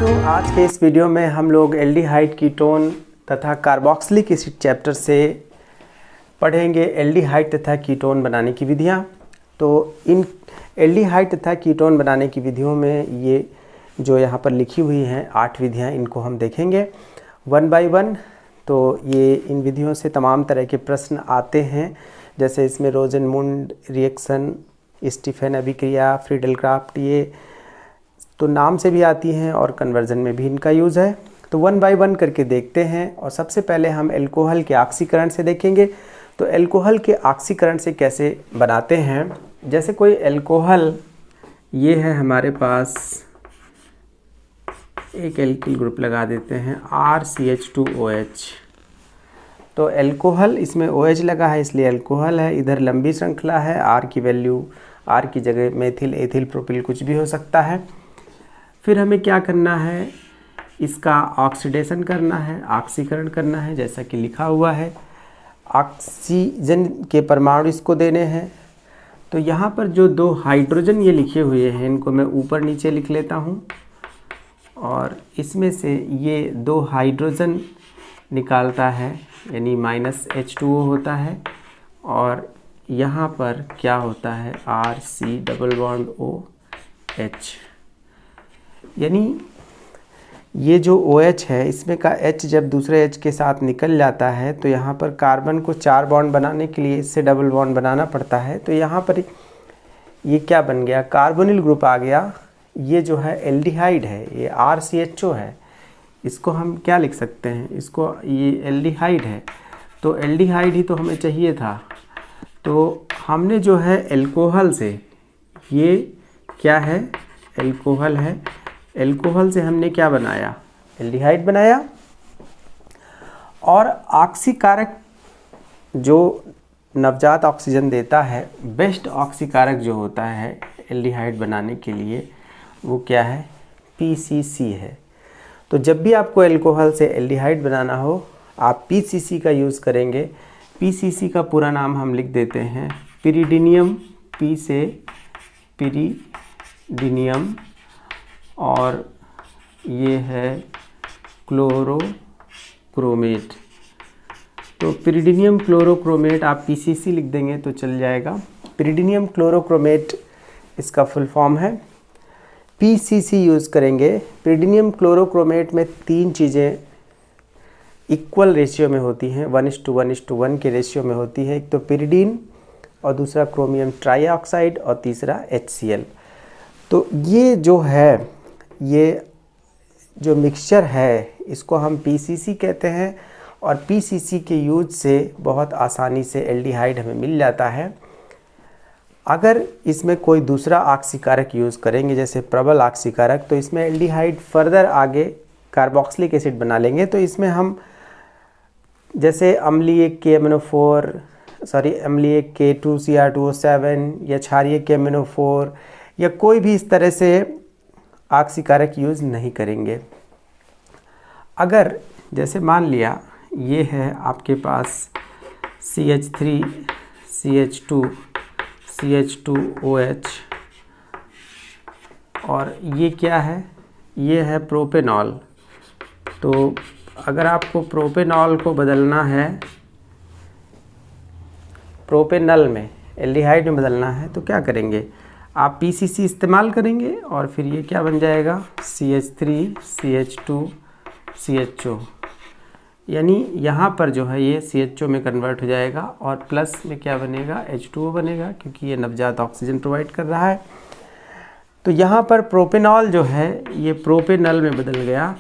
बच्चों, आज के इस वीडियो में हम लोग एल्डिहाइड कीटोन तथा कार्बोक्सिलिक एसिड चैप्टर से पढ़ेंगे एल्डिहाइड तथा कीटोन बनाने की विधियाँ। तो इन एल्डिहाइड तथा कीटोन बनाने की विधियों में ये जो यहाँ पर लिखी हुई हैं 8 विधियाँ, इनको हम देखेंगे 1 बाय 1। तो ये इन विधियों से तमाम तरह के प्रश्न आते हैं, जैसे इसमें रोजेनमुंड रिएक्शन, स्टीफन अभिक्रिया, फ्रीडल-क्राफ्ट, ये तो नाम से भी आती हैं और कन्वर्जन में भी इनका यूज़ है। तो 1 बाय 1 करके देखते हैं। और सबसे पहले हम एल्कोहल के ऑक्सीकरण से देखेंगे। तो एल्कोहल के ऑक्सीकरण से कैसे बनाते हैं, जैसे कोई एल्कोहल ये है, हमारे पास एक एल्किल ग्रुप लगा देते हैं RCH2OH। तो एल्कोहल, इसमें OH लगा है इसलिए एल्कोहल है। इधर लंबी श्रृंखला है, R की वैल्यू, R की जगह मेथिल, एथिल, प्रोपिल कुछ भी हो सकता है। फिर हमें क्या करना है, इसका ऑक्सीडेशन करना है, ऑक्सीकरण करना है, जैसा कि लिखा हुआ है। ऑक्सीजन के परमाणु इसको देने हैं। तो यहाँ पर जो 2 हाइड्रोजन ये लिखे हुए हैं, इनको मैं ऊपर नीचे लिख लेता हूँ। और इसमें से ये 2 हाइड्रोजन निकालता है, यानी -H2O होता है। और यहाँ पर क्या होता है, RC+OH, यानी ये जो OH है, इसमें का H जब दूसरे H के साथ निकल जाता है तो यहाँ पर कार्बन को 4 बॉन्ड बनाने के लिए इससे डबल बॉन्ड बनाना पड़ता है। तो यहाँ पर ये क्या बन गया, कार्बोनिल ग्रुप आ गया। ये जो है एल्डिहाइड है, ये RCHO है। इसको हम क्या लिख सकते हैं, इसको, ये एल्डिहाइड है। तो एल्डिहाइड ही तो हमें चाहिए था। तो हमने जो है एल्कोहल से, ये क्या है, एल्कोहल है, एल्कोहल से हमने क्या बनाया, एल्डिहाइड बनाया। और ऑक्सीकारक जो नवजात ऑक्सीजन देता है, बेस्ट ऑक्सीकारक जो होता है एल्डिहाइड बनाने के लिए, वो क्या है, PCC है। तो जब भी आपको एल्कोहल से एल्डिहाइड बनाना हो, आप PCC का यूज़ करेंगे। PCC का पूरा नाम हम लिख देते हैं पिरिडीनियम, P से पिरिडीनियम, और ये है क्लोरोक्रोमेट। तो पिरिडीनियम क्लोरोक्रोमेट आप PCC लिख देंगे तो चल जाएगा। पिरिडीनियम क्लोरोक्रोमेट इसका फुल फॉर्म है। PCC यूज़ करेंगे। पिरिडीनियम क्लोरोक्रोमेट में 3 चीज़ें इक्वल रेशियो में होती हैं, 1:1:1 के रेशियो में होती है। एक तो पिरिडीन, और दूसरा क्रोमियम ट्राईऑक्साइड, और तीसरा HCl। तो ये जो है, ये जो मिक्सचर है, इसको हम PCC कहते हैं। और PCC के यूज से बहुत आसानी से एल्डिहाइड हमें मिल जाता है। अगर इसमें कोई दूसरा ऑक्सीकारक यूज़ करेंगे, जैसे प्रबल ऑक्सीकारक, तो इसमें एल्डिहाइड फर्दर आगे कार्बोक्सिलिक एसिड बना लेंगे। तो इसमें हम जैसे अम्लीय अम्लीय K2Cr2O7 या क्षारीय KMnO4 या कोई भी इस तरह से ऑक्सीकारक यूज़ नहीं करेंगे। अगर जैसे मान लिया ये है आपके पास CH3 CH2 CH2OH, और ये क्या है, ये है प्रोपेनॉल। तो अगर आपको प्रोपेनॉल को बदलना है, प्रोपेनल में, एल्डिहाइड में बदलना है, तो क्या करेंगे, आप PCC इस्तेमाल करेंगे। और फिर ये क्या बन जाएगा, CH3 CH2 CHO, यानी यहाँ पर जो है ये CHO में कन्वर्ट हो जाएगा, और प्लस में क्या बनेगा, H2O बनेगा, क्योंकि ये नवजात ऑक्सीजन प्रोवाइड कर रहा है। तो यहाँ पर प्रोपेनॉल जो है ये प्रोपेनल में बदल गया।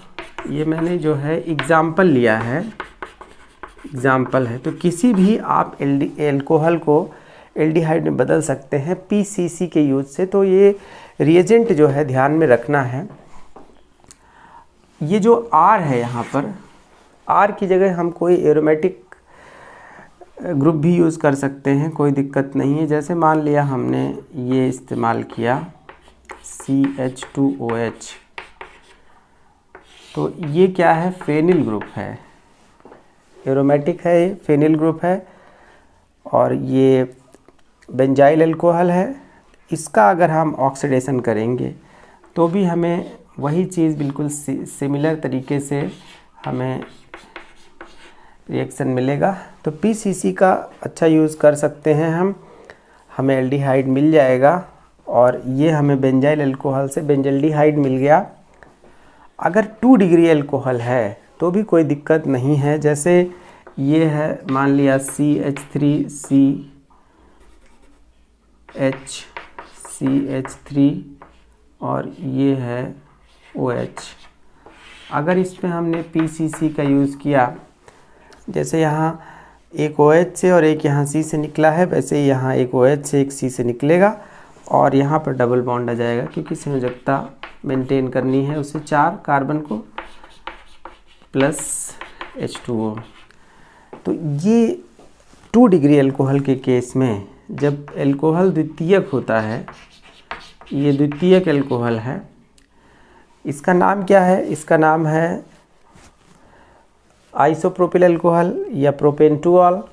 ये मैंने जो है एग्जाम्पल लिया है, एग्जाम्पल है। तो किसी भी आप एल्कोहल को एल्डिहाइड में बदल सकते हैं PCC के यूज से। तो ये रिएजेंट जो है ध्यान में रखना है। ये जो R है, यहाँ पर R की जगह हम कोई एरोमेटिक ग्रुप भी यूज़ कर सकते हैं, कोई दिक्कत नहीं है। जैसे मान लिया हमने ये इस्तेमाल किया CH2OH, तो ये क्या है, फेनिल ग्रुप है, एरोमेटिक है, ये फेनिल ग्रुप है। और ये बेंजाइल अल्कोहल है। इसका अगर हम ऑक्सीडेशन करेंगे तो भी हमें वही चीज़ बिल्कुल सिमिलर तरीके से हमें रिएक्शन मिलेगा। तो पीसीसी का अच्छा यूज़ कर सकते हैं हम, हमें एल्डिहाइड मिल जाएगा और ये हमें बेंजाइल अल्कोहल से बेंजल्डिहाइड मिल गया। अगर 2 डिग्री अल्कोहल है तो भी कोई दिक्कत नहीं है, जैसे ये है मान लिया CH3 और ये है OH। अगर इसमें हमने PCC का यूज़ किया, जैसे यहाँ एक OH से और एक यहाँ C से निकला है, वैसे ही यहाँ एक OH से एक C से निकलेगा और यहाँ पर डबल बॉन्ड आ जाएगा, क्योंकि संयोजकता मेंटेन करनी है उसे 4 कार्बन को प्लस H2O। तो ये 2 डिग्री अल्कोहल के केस में जब अल्कोहल द्वितीयक होता है, ये द्वितीयक अल्कोहल है, इसका नाम क्या है? इसका नाम है आइसोप्रोपिल अल्कोहल या प्रोपेन-2-ऑल।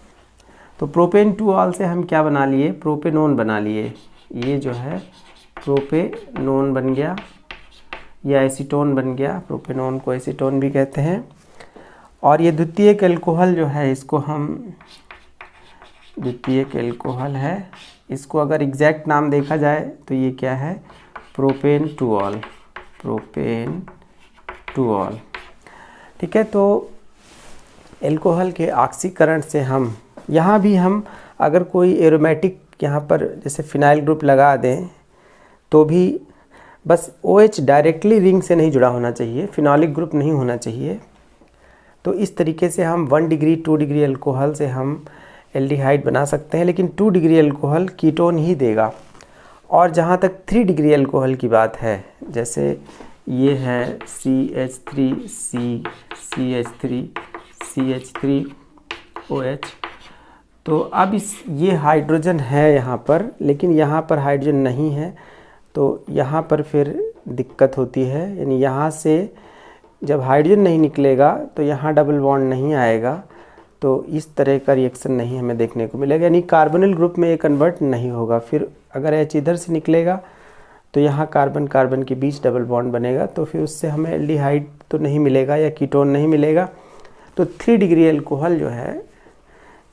तो प्रोपेन-2-ऑल से हम क्या बना लिए? प्रोपेनोन बना लिए। ये जो है प्रोपेनोन बन गया या एसीटोन बन गया, प्रोपेनोन को एसीटोन भी कहते हैं। और ये द्वितीयक अल्कोहल जो है, इसको हम द्वितीयक अल्कोहल है, इसको अगर एग्जैक्ट नाम देखा जाए तो ये क्या है? प्रोपेन-2-ऑल, प्रोपेन-2-ऑल। ठीक है, तो अल्कोहल के ऑक्सीकरण से हम यहाँ भी हम अगर कोई एरोमेटिक यहाँ पर जैसे फिनाइल ग्रुप लगा दें तो भी बस OH डायरेक्टली रिंग से नहीं जुड़ा होना चाहिए, फिनॉलिक ग्रुप नहीं होना चाहिए। तो इस तरीके से हम 1 डिग्री 2 डिग्री अल्कोहल से हम एल्डिहाइड बना सकते हैं, लेकिन 2 डिग्री अल्कोहल कीटोन ही देगा। और जहाँ तक 3 डिग्री अल्कोहल की बात है, जैसे ये है CH3OH, तो अब ये हाइड्रोजन है यहाँ पर, लेकिन यहाँ पर हाइड्रोजन नहीं है, तो यहाँ पर फिर दिक्कत होती है। यानी यहाँ से जब हाइड्रोजन नहीं निकलेगा तो यहाँ डबल बॉन्ड नहीं आएगा, तो इस तरह का रिएक्शन नहीं हमें देखने को मिलेगा, यानी कार्बोनिल ग्रुप में ये कन्वर्ट नहीं होगा। फिर अगर H इधर से निकलेगा तो यहाँ कार्बन कार्बन के बीच डबल बॉन्ड बनेगा, तो फिर उससे हमें एल्डिहाइड तो नहीं मिलेगा या कीटोन नहीं मिलेगा। तो 3 डिग्री अल्कोहल जो है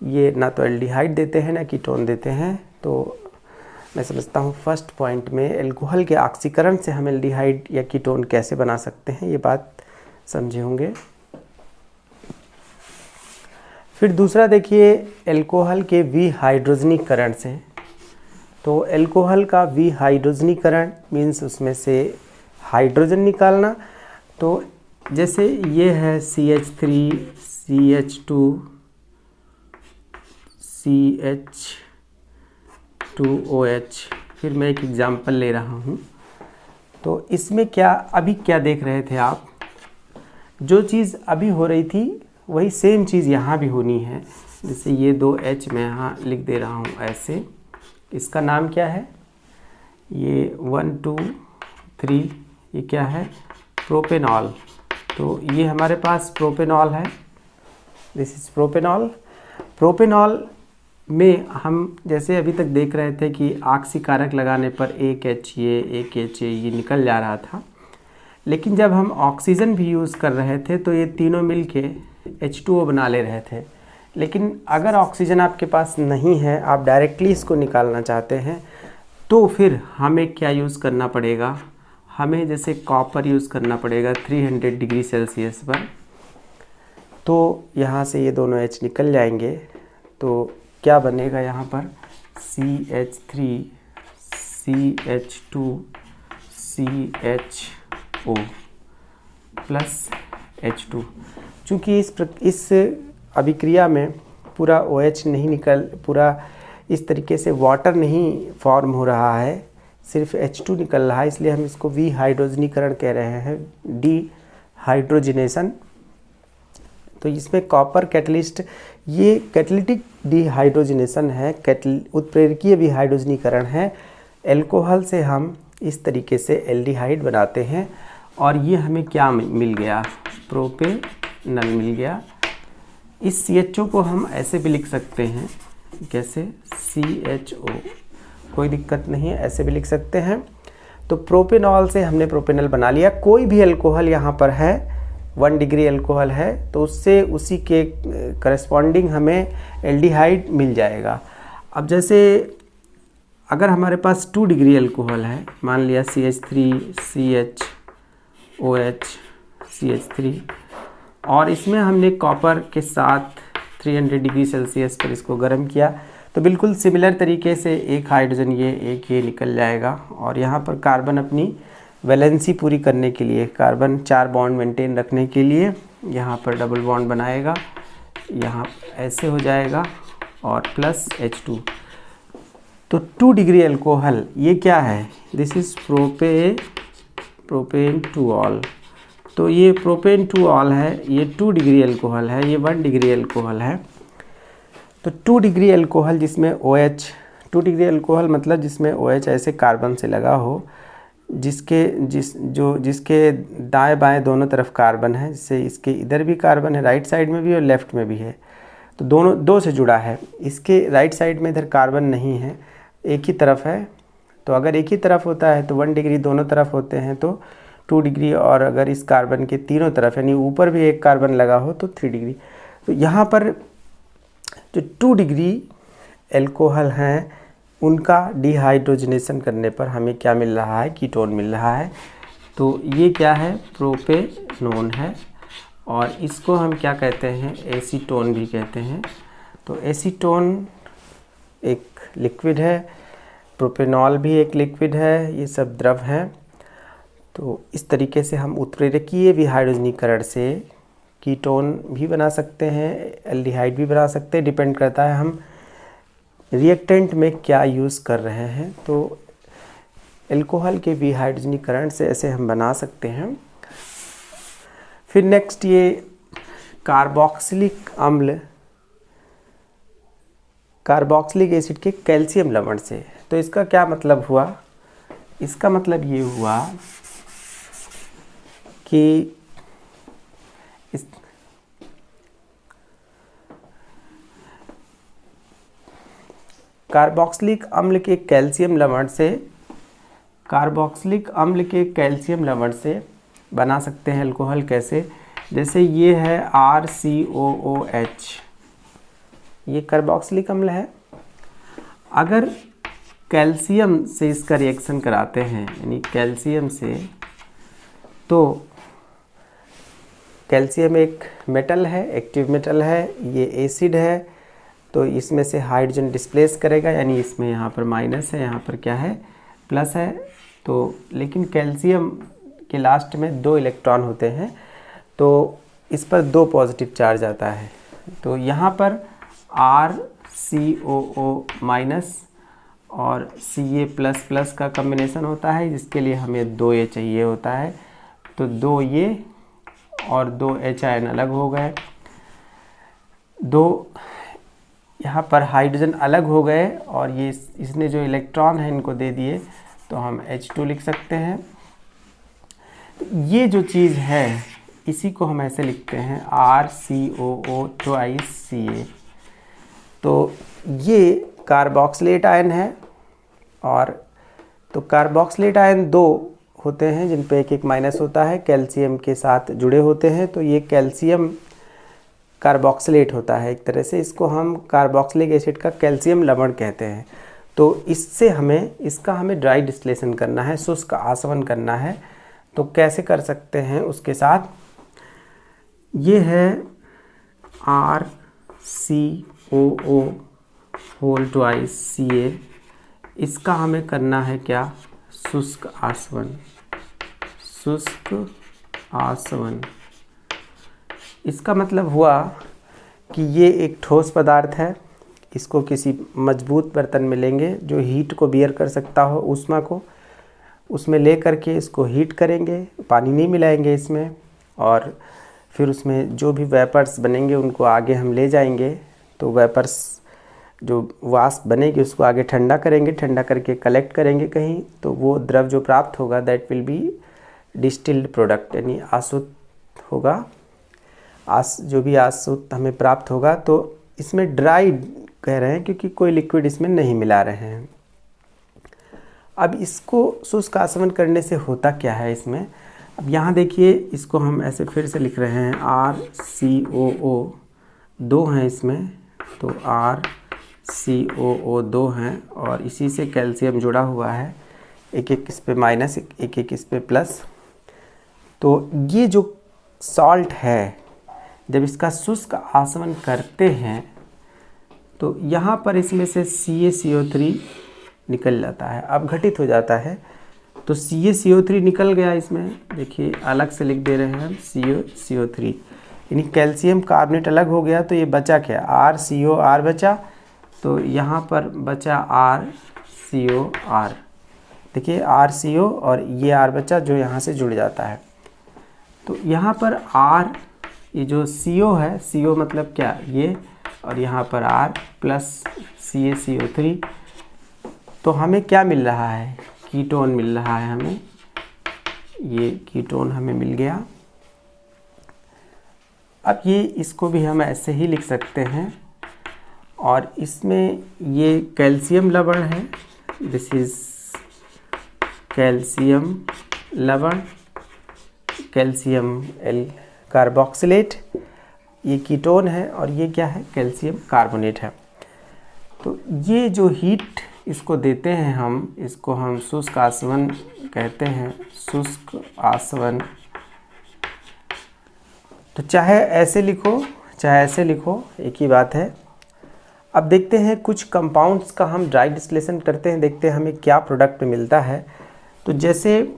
ये ना तो एल्डिहाइड देते हैं ना कीटोन देते हैं। तो मैं समझता हूँ फर्स्ट पॉइंट में अल्कोहल के ऑक्सीकरण से हम एल्डिहाइड या कीटोन कैसे बना सकते हैं, ये बात समझे होंगे। फिर दूसरा देखिए अल्कोहल के विहाइड्रोजनीकरण से। तो अल्कोहल का विहाइड्रोजनीकरण मीन्स उसमें से हाइड्रोजन निकालना। तो जैसे ये है CH3 CH2 CH2OH। फिर मैं एक एग्जांपल ले रहा हूँ। तो इसमें क्या अभी क्या देख रहे थे आप? जो चीज़ अभी हो रही थी वही सेम चीज़ यहाँ भी होनी है। जैसे ये 2H मैं यहाँ लिख दे रहा हूँ ऐसे, इसका नाम क्या है? ये 1 2 3, ये क्या है? प्रोपेनॉल। तो ये हमारे पास प्रोपेनॉल है, दिस इज प्रोपेनॉल। प्रोपेनॉल में हम जैसे अभी तक देख रहे थे कि ऑक्सीकारक लगाने पर एक H ये निकल जा रहा था, लेकिन जब हम ऑक्सीजन भी यूज़ कर रहे थे तो ये तीनों मिलके H2O बना ले रहे थे। लेकिन अगर ऑक्सीजन आपके पास नहीं है, आप डायरेक्टली इसको निकालना चाहते हैं, तो फिर हमें क्या यूज़ करना पड़ेगा? हमें जैसे कॉपर यूज़ करना पड़ेगा 300 डिग्री सेल्सियस पर। तो यहाँ से ये दोनों H निकल जाएंगे, तो क्या बनेगा यहाँ पर? CH3 CH2 CHO plus H2। चूँकि इस अभिक्रिया में पूरा OH नहीं पूरा इस तरीके से वाटर नहीं फॉर्म हो रहा है, सिर्फ H2 निकल रहा है, इसलिए हम इसको विहाइड्रोजनीकरण कह रहे हैं, डिहाइड्रोजिनेशन। तो इसमें कॉपर कैटलिस्ट, ये कैटलिटिक डिहाइड्रोजिनेशन है, उत्प्रेरकीय विहाइड्रोजनीकरण है। अल्कोहल से हम इस तरीके से एल्डिहाइड बनाते हैं और ये हमें क्या मिल गया? प्रोपेनल मिल गया। इस CHO को हम ऐसे भी लिख सकते हैं, कैसे? CHO, कोई दिक्कत नहीं है, ऐसे भी लिख सकते हैं। तो प्रोपेनॉल से हमने प्रोपेनॉल बना लिया। कोई भी अल्कोहल यहाँ पर है 1 डिग्री अल्कोहल है तो उससे उसी के करस्पॉन्डिंग हमें एल्डिहाइड मिल जाएगा। अब जैसे अगर हमारे पास 2 डिग्री अल्कोहल है, मान लिया CH3 CHOH CH3, और इसमें हमने कॉपर के साथ 300 डिग्री सेल्सियस पर इसको गर्म किया तो बिल्कुल सिमिलर तरीके से एक हाइड्रोजन एक ये निकल जाएगा। और यहाँ पर कार्बन अपनी वैलेंसी पूरी करने के लिए, कार्बन 4 बॉन्ड मेंटेन रखने के लिए यहाँ पर डबल बॉन्ड बनाएगा, यहाँ ऐसे हो जाएगा और प्लस H2। तो 2 डिग्री अल्कोहल ये क्या है, this is propane two all. तो ये प्रोपेन टू ऑल है, ये 2 डिग्री अल्कोहल है, ये 1 डिग्री अल्कोहल है। तो 2 डिग्री अल्कोहल जिसमें OH, 2 डिग्री अल्कोहल मतलब जिसमें OH ऐसे कार्बन से लगा हो जिसके दाएं बाएं दोनों तरफ कार्बन है, जिससे इसके इधर भी कार्बन है, राइट साइड में भी और लेफ़्ट में भी है, तो दोनों 2 से जुड़ा है। इसके राइट साइड में इधर कार्बन नहीं है, एक ही तरफ है। तो अगर एक ही तरफ होता है तो 1 डिग्री, दोनों तरफ होते हैं तो 2 डिग्री, और अगर इस कार्बन के तीनों तरफ यानी ऊपर भी एक कार्बन लगा हो तो 3 डिग्री। तो यहाँ पर जो 2 डिग्री एल्कोहल हैं उनका डिहाइड्रोजनेशन करने पर हमें क्या मिल रहा है, कीटोन मिल रहा है। तो ये क्या है, प्रोपेनोन है, और इसको हम क्या कहते हैं, एसीटोन भी कहते हैं। तो एसीटोन एक लिक्विड है, प्रोपेनॉल भी एक लिक्विड है, ये सब द्रव हैं। तो इस तरीके से हम उत्प्रेरकीय विहाइड्रोजनीकरण से कीटोन भी बना सकते हैं, एल्डिहाइड भी बना सकते हैं, डिपेंड करता है हम रिएक्टेंट में क्या यूज़ कर रहे हैं। तो एल्कोहल के विहाइड्रोजनीकरण से ऐसे हम बना सकते हैं। फिर नेक्स्ट ये कार्बोक्सिलिक अम्ल, कार्बोक्सिलिक एसिड के कैल्शियम लवण से। तो इसका क्या मतलब हुआ, इसका मतलब ये हुआ कि इस कार्बोक्सिलिक अम्ल के कैल्शियम लवण से, कार्बोक्सिलिक अम्ल के कैल्शियम लवण से बना सकते हैं अल्कोहल। कैसे, जैसे ये है RCOOH, ये कार्बोक्सिलिक अम्ल है। अगर कैल्शियम से इसका रिएक्शन कराते हैं, यानी कैल्शियम से, तो कैल्शियम एक मेटल है, एक्टिव मेटल है, ये एसिड है, तो इसमें से हाइड्रोजन डिस्प्लेस करेगा, यानी इसमें यहाँ पर माइनस है, यहाँ पर क्या है, प्लस है। तो लेकिन कैल्शियम के लास्ट में 2 इलेक्ट्रॉन होते हैं, तो इस पर 2 पॉजिटिव चार्ज आता है। तो यहाँ पर RCOO माइनस और Ca++ का कम्बिनेशन होता है, जिसके लिए हमें 2 ये चाहिए होता है। तो 2 ये और 2 H आयन अलग हो गए, 2 यहाँ पर हाइड्रोजन अलग हो गए, और ये इसने जो इलेक्ट्रॉन है इनको दे दिए, तो हम H2 लिख सकते हैं। तो ये जो चीज़ है इसी को हम ऐसे लिखते हैं RCOO2Ca। तो ये कार्बोक्सिलेट आयन है, और तो कार्बोक्सिलेट आयन 2 होते हैं जिन पे एक माइनस होता है, कैल्शियम के साथ जुड़े होते हैं। तो ये कैल्शियम कार्बोक्सिलेट होता है एक तरह से, इसको हम कार्बोक्सिलिक एसिड का कैल्शियम लवण कहते हैं। तो इससे हमें ड्राई डिस्टिलेशन करना है, शुष्क आसवन करना है। तो कैसे कर सकते हैं उसके साथ, ये है RCOO2Ca, इसका हमें करना है क्या, शुष्क आसवन, शुष्क आसवन। इसका मतलब हुआ कि ये एक ठोस पदार्थ है, इसको किसी मजबूत बर्तन में लेंगे जो हीट को बियर कर सकता हो, ऊष्मा को, उसमें ले करके इसको हीट करेंगे, पानी नहीं मिलाएंगे इसमें, और फिर उसमें जो भी वेपर्स बनेंगे उनको आगे हम ले जाएंगे। तो वेपर्स जो वाष्प बनेगी उसको आगे ठंडा करेंगे, ठंडा करके कलेक्ट करेंगे कहीं, तो वो द्रव जो प्राप्त होगा that will be distilled product, यानी आसुत होगा, जो भी आसुत हमें प्राप्त होगा। तो इसमें ड्राई कह रहे हैं क्योंकि कोई लिक्विड इसमें नहीं मिला रहे हैं। अब इसको शुष्क आसवन करने से होता क्या है इसमें, अब यहाँ देखिए इसको हम ऐसे फिर से लिख रहे हैं RCOO 2 हैं इसमें, तो RCOO 2 हैं और इसी से कैल्शियम जुड़ा हुआ है, एक एक इस पे माइनस एक एक इस पे प्लस। तो ये जो सॉल्ट है जब इसका शुष्क आसवन करते हैं तो यहाँ पर इसमें से CaCO3 निकल जाता है, अब घटित हो जाता है। तो CaCO3 निकल गया इसमें, देखिए अलग से लिख दे रहे हैं हम CaCO3, यानी कैल्शियम कार्बोनेट अलग हो गया। तो ये बचा क्या, RCOR बचा, तो यहाँ पर बचा RCOR, देखिए RCO और ये R बचा जो यहाँ से जुड़ जाता है। तो यहाँ पर R, ये जो CO है, CO मतलब क्या ये, और यहाँ पर R प्लस CaCO3, तो हमें क्या मिल रहा है, कीटोन मिल रहा है हमें, ये कीटोन हमें मिल गया। अब ये इसको भी हम ऐसे ही लिख सकते हैं और इसमें ये कैल्शियम लवण है, दिस इज कैल्शियम लवण, कैल्शियम कार्बोक्सिलेट, ये कीटोन है और ये क्या है, कैल्शियम कार्बोनेट है। तो ये जो हीट इसको देते हैं हम, इसको हम शुष्क आसवन कहते हैं, शुष्क आसवन। तो चाहे ऐसे लिखो चाहे ऐसे लिखो, एक ही बात है। अब देखते हैं कुछ कंपाउंड्स का हम ड्राई डिस्टिलेशन करते हैं, देखते हैं हमें क्या प्रोडक्ट मिलता है। तो जैसे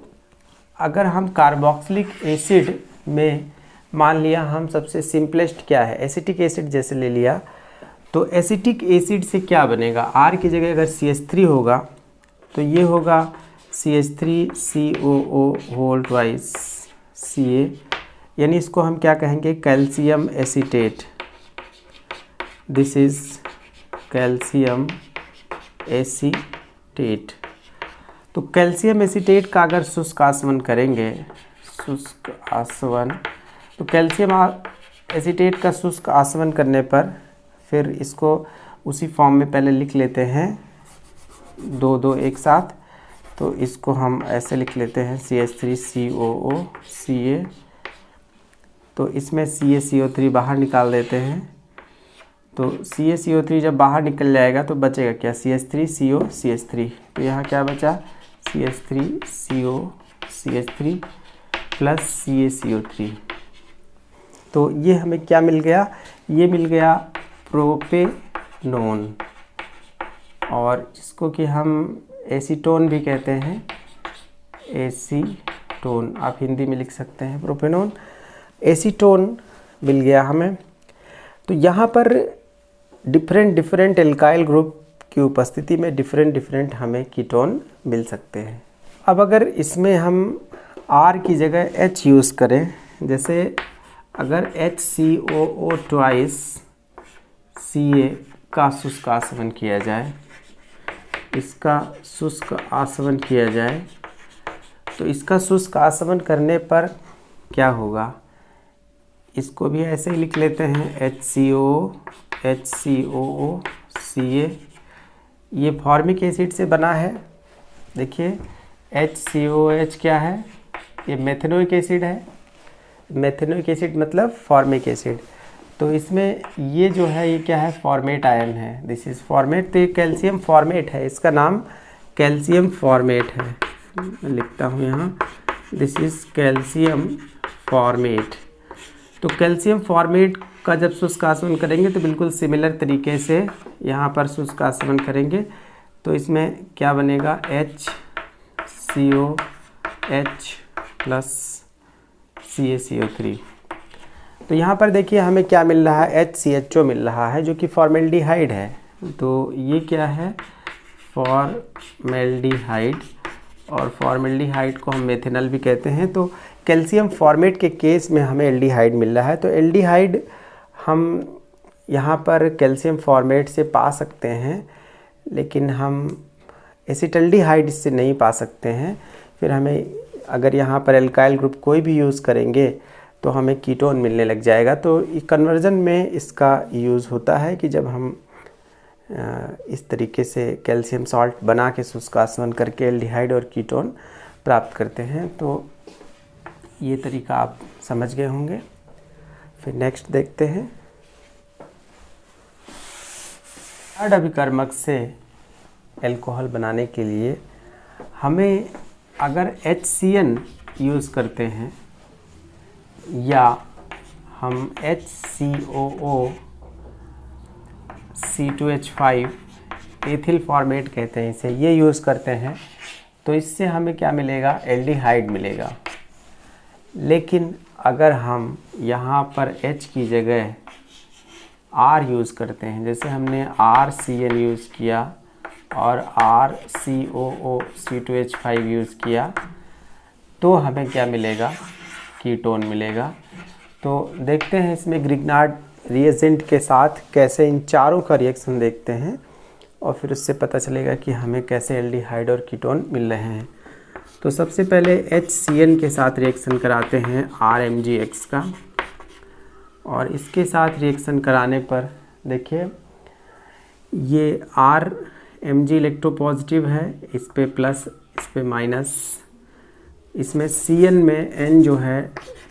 अगर हम कार्बोक्सिलिक एसिड में मान लिया, हम सबसे सिंपलेस्ट क्या है, एसिटिक एसिड जैसे ले लिया, तो एसिटिक एसिड से क्या बनेगा, R की जगह अगर CH3 होगा तो ये होगा CH3COO होल ट्वाइस Ca, यानी इसको हम क्या कहेंगे, calcium acetate, this is calcium acetate. तो कैल्शियम एसीटेट का अगर शुष्क आसवन करेंगे, शुष्क आसवन, तो कैल्शियम एसीटेट का शुष्क आसवन करने पर फिर इसको उसी फॉर्म में पहले लिख लेते हैं, 2 एक साथ। तो इसको हम ऐसे लिख लेते हैं CH3COO Ca, तो इसमें CaCO3 बाहर निकाल देते हैं। तो CaCO3 जब बाहर निकल जाएगा तो बचेगा क्या, CH3CO CH3, तो यहाँ क्या बचा, CH3CO CH3 प्लस CaCO3। तो ये हमें क्या मिल गया, ये मिल गया प्रोपेनोन, और जिसको कि हम एसीटोन भी कहते हैं, एसीटोन आप हिंदी में लिख सकते हैं, प्रोपेनोन एसीटोन मिल गया हमें। तो यहाँ पर डिफरेंट एल्काइल ग्रुप की उपस्थिति में डिफरेंट हमें कीटोन मिल सकते हैं। अब अगर इसमें हम R की जगह H यूज़ करें, जैसे अगर HCOO ट्वाइस Ca का शुष्क आसवन किया जाए, इसका शुष्क आसवन किया जाए, तो इसका शुष्क आसवन करने पर क्या होगा, इसको भी ऐसे ही लिख लेते हैं HCOO Ca, ये फॉर्मिक एसिड से बना है। देखिए HCOH क्या है, ये मेथेनोइक एसिड है, मेथेनोइक एसिड मतलब फॉर्मिक एसिड। तो इसमें ये जो है ये क्या है, फॉर्मेट आयन है, दिस इज़ फॉर्मेट, तो ये कैल्शियम फॉर्मेट है, इसका नाम कैल्शियम फॉर्मेट है, मैं लिखता हूँ यहाँ, दिस इज़ कैल्शियम फॉर्मेट। तो कैल्शियम फॉर्मेट का जब शुष्क आसवन करेंगे तो बिल्कुल सिमिलर तरीके से यहाँ पर शुष्क आसवन करेंगे, तो इसमें क्या बनेगा, HCOH प्लस CaCO3। तो यहाँ पर देखिए हमें क्या मिल रहा है, HCHO मिल रहा है जो कि फॉर्मेल्डिहाइड है। तो ये क्या है, फॉर्मेल्डिहाइड, और फॉर्मेल्डिहाइड को हम मेथेनॉल भी कहते हैं। तो कैल्शियम फॉर्मेट के केस में हमें एल्डिहाइड मिल रहा है। तो एल्डिहाइड हम यहाँ पर कैल्शियम फॉर्मेट से पा सकते हैं, लेकिन हम एसिटल्डिहाइड से नहीं पा सकते हैं। फिर हमें अगर यहाँ पर एल्काइल ग्रुप कोई भी यूज़ करेंगे तो हमें कीटोन मिलने लग जाएगा। तो कन्वर्जन में इसका यूज़ होता है कि जब हम इस तरीके से कैल्शियम सॉल्ट बना के उसका आसवन करके एल्डिहाइड और कीटोन प्राप्त करते हैं। तो ये तरीका आप समझ गए होंगे। फिर नेक्स्ट देखते हैं। थर्ड अभिकर्मक से एल्कोहल बनाने के लिए हमें अगर HCN यूज़ करते हैं या हम HCOO C2H5 एथिल फॉर्मेट कहते हैं इसे, ये यूज़ करते हैं तो इससे हमें क्या मिलेगा, एल्डिहाइड मिलेगा। लेकिन अगर हम यहाँ पर H की जगह R यूज़ करते हैं, जैसे हमने RCN यूज़ किया और RCOO C2H5 यूज़ किया, तो हमें क्या मिलेगा, कीटोन मिलेगा। तो देखते हैं इसमें ग्रिग्नार्ड रिएजेंट के साथ कैसे इन चारों का रिएक्शन देखते हैं और फिर उससे पता चलेगा कि हमें कैसे एल्डिहाइड और कीटोन मिल रहे हैं। तो सबसे पहले HCN के साथ रिएक्शन कराते हैं RMgX का, और इसके साथ रिएक्शन कराने पर देखिए ये RMg इलेक्ट्रोपॉजिटिव है, इस पे प्लस इस पे माइनस, इसमें CN में N जो है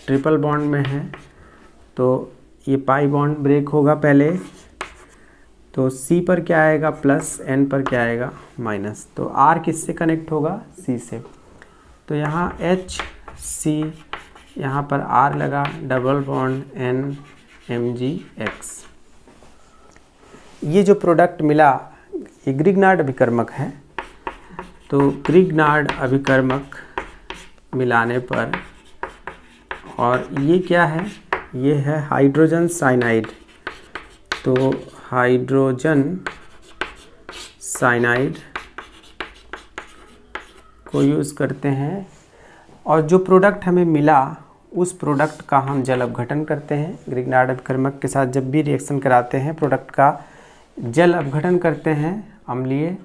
ट्रिपल बॉन्ड में है तो ये पाई बॉन्ड ब्रेक होगा पहले, तो C पर क्या आएगा प्लस, N पर क्या आएगा माइनस। तो R किससे कनेक्ट होगा, C से। तो यहाँ HC, यहाँ पर R लगा, डबल बॉन्ड NMgX। ये जो प्रोडक्ट मिला ये ग्रिग्नार्ड अभिकर्मक है। तो ग्रिग्नार्ड अभिकर्मक मिलाने पर, और ये क्या है, ये है हाइड्रोजन साइनाइड। तो हाइड्रोजन साइनाइड को यूज़ करते हैं और जो प्रोडक्ट हमें मिला उस प्रोडक्ट का हम जल अपघटन करते हैं। ग्रिग्नार्ड अभिकर्मक के साथ जब भी रिएक्शन कराते हैं प्रोडक्ट का जल अपघटन करते हैं अम्लीय।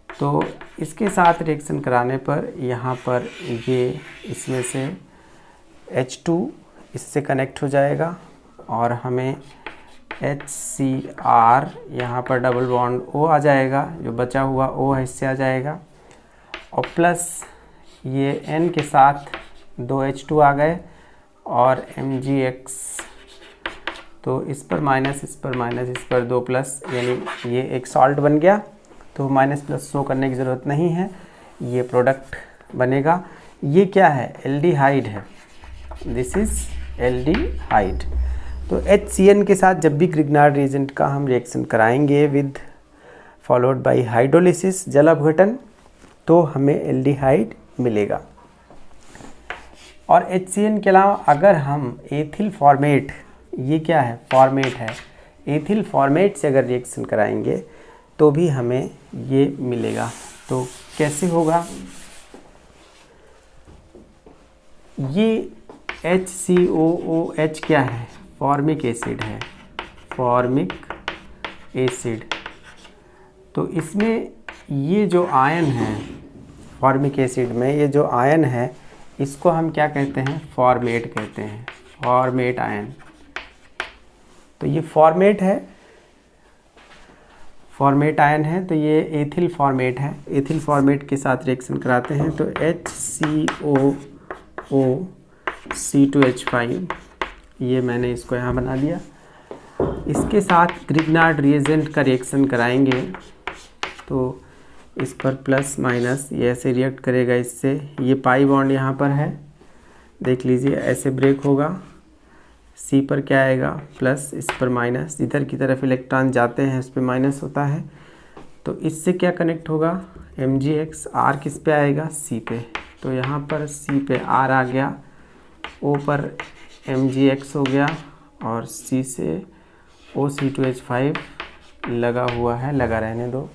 तो इसके साथ रिएक्शन कराने पर यहाँ पर ये इसमें से H2 इससे कनेक्ट हो जाएगा और हमें HCr, यहाँ पर डबल बॉन्ड O आ जाएगा, जो बचा हुआ O है इससे आ जाएगा, और प्लस ये N के साथ 2 H2 आ गए और MgX, तो इस पर माइनस, इस पर माइनस, इस पर 2 प्लस, यानी ये एक सॉल्ट बन गया। तो माइनस प्लस शो करने की ज़रूरत नहीं है, ये प्रोडक्ट बनेगा। ये क्या है, एल्डिहाइड है, दिस इज़ एल्डिहाइड। तो HCN के साथ जब भी ग्रिग्नार्ड रिएजेंट का हम रिएक्शन कराएंगे विद फॉलोड बाय हाइड्रोलिसिस जल अपघटन, तो हमें एल्डिहाइड मिलेगा। और HCN के अलावा अगर हम एथिल फॉर्मेट, ये क्या है, फॉर्मेट है, एथिल फॉर्मेट से अगर रिएक्शन कराएंगे तो भी हमें ये मिलेगा। तो कैसे होगा, ये HCOOH क्या है, फॉर्मिक एसिड है, फॉर्मिक एसिड। तो इसमें ये जो आयन है फॉर्मिक एसिड में, ये जो आयन है इसको हम क्या कहते हैं, फॉर्मेट कहते हैं, फॉर्मेट आयन। तो ये फॉर्मेट है, फॉर्मेट आयन है, तो ये एथिल फॉर्मेट है। एथिल फॉर्मेट के साथ रिएक्शन कराते हैं तो HCOO C2H5, ये मैंने इसको यहाँ बना दिया। इसके साथ ग्रिग्नार्ड रिएजेंट का रिएक्शन कराएंगे तो इस पर प्लस माइनस ये ऐसे रिएक्ट करेगा इससे, ये पाई बॉन्ड यहाँ पर है, देख लीजिए ऐसे ब्रेक होगा। C पर क्या आएगा, प्लस, इस पर माइनस, इधर की तरफ इलेक्ट्रॉन जाते हैं, इस पर माइनस होता है। तो इससे क्या कनेक्ट होगा, MgX। R किस पे आएगा, C पे, तो यहाँ पर C पे R आ गया, O पर MgX हो गया और C से OC2H5 लगा हुआ है, लगा रहने दो।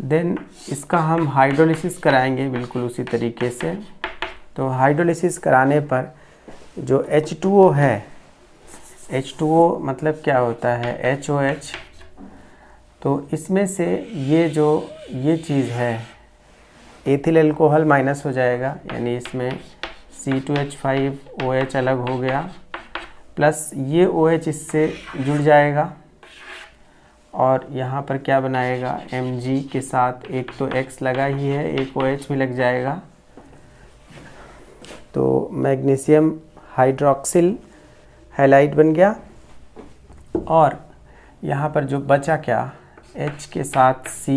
देन इसका हम हाइड्रोलिसिस कराएंगे बिल्कुल उसी तरीके से। तो हाइड्रोलिसिस कराने पर जो H2O है, H2O मतलब क्या होता है, HOH। तो इसमें से ये चीज़ है एथिल अल्कोहल माइनस हो जाएगा, यानी इसमें C2H5OH अलग हो गया, प्लस ये OH इससे जुड़ जाएगा और यहाँ पर क्या बनाएगा, Mg के साथ एक तो X लगा ही है, एक OH भी लग जाएगा, तो मैग्नीशियम हाइड्रोक्सिल हैलाइड बन गया। और यहाँ पर जो बचा क्या, H के साथ C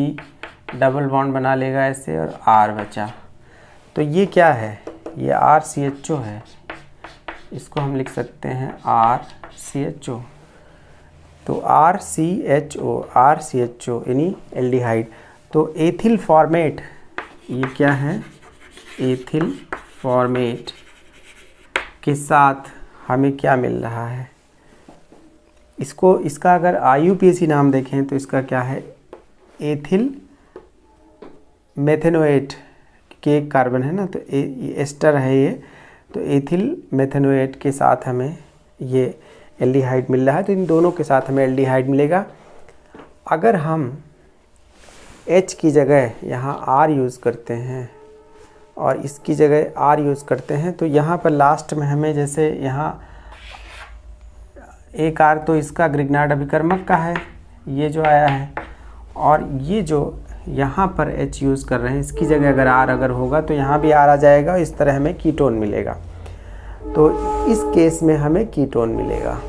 डबल बॉन्ड बना लेगा ऐसे, और R बचा। तो ये क्या है, ये RCHO है, इसको हम लिख सकते हैं RCHO। तो RCHO यानी एल्डिहाइड। तो एथिल फॉर्मेट, ये क्या है, एथिल फॉर्मेट के साथ हमें क्या मिल रहा है, इसका अगर IUPAC नाम देखें तो इसका क्या है, एथिल मेथेनोएट के एक कार्बन है ना, तो एस्टर है ये, तो एथिल मेथेनोएट के साथ हमें ये एल्डिहाइड मिल रहा है। तो इन दोनों के साथ हमें एल्डिहाइड मिलेगा। अगर हम H की जगह यहाँ R यूज़ करते हैं और इसकी जगह R यूज़ करते हैं, तो यहाँ पर लास्ट में हमें, जैसे यहाँ एक R तो इसका ग्रिग्नार्ड अभिकर्मक का है, ये जो आया है, और ये जो यहाँ पर H यूज़ कर रहे हैं, इसकी जगह अगर R अगर होगा तो यहाँ भी R आ जाएगा, इस तरह हमें कीटोन मिलेगा। तो इस केस में हमें कीटोन मिलेगा।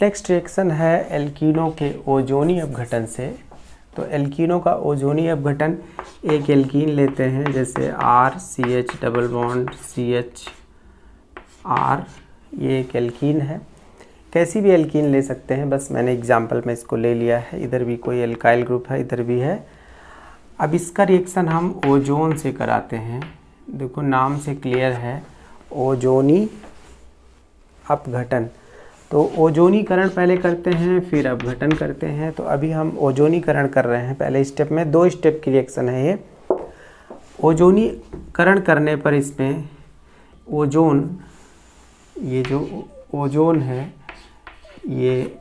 नेक्स्ट रिएक्शन है एल्कीनों के ओजोनी अपघटन से। तो एल्कीनों का ओजोनी अपघटन, एक एल्कीन लेते हैं जैसे RCH डबल बॉन्ड CHR, ये एक एल्कीन है, कैसी भी एल्कीन ले सकते हैं, बस मैंने एग्जांपल में इसको ले लिया है। इधर भी कोई एल्काइल ग्रुप है, इधर भी है। अब इसका रिएक्शन हम ओजोन से कराते हैं। देखो नाम से क्लियर है, ओजोनी अपघटन। तो ओजोनीकरण पहले करते हैं, फिर अपघटन करते हैं। तो अभी हम ओजोनीकरण कर रहे हैं पहले स्टेप में, 2 स्टेप की रिएक्शन है ये। ओजोनीकरण करने पर इसमें ओजोन, ये जो ओजोन है, ये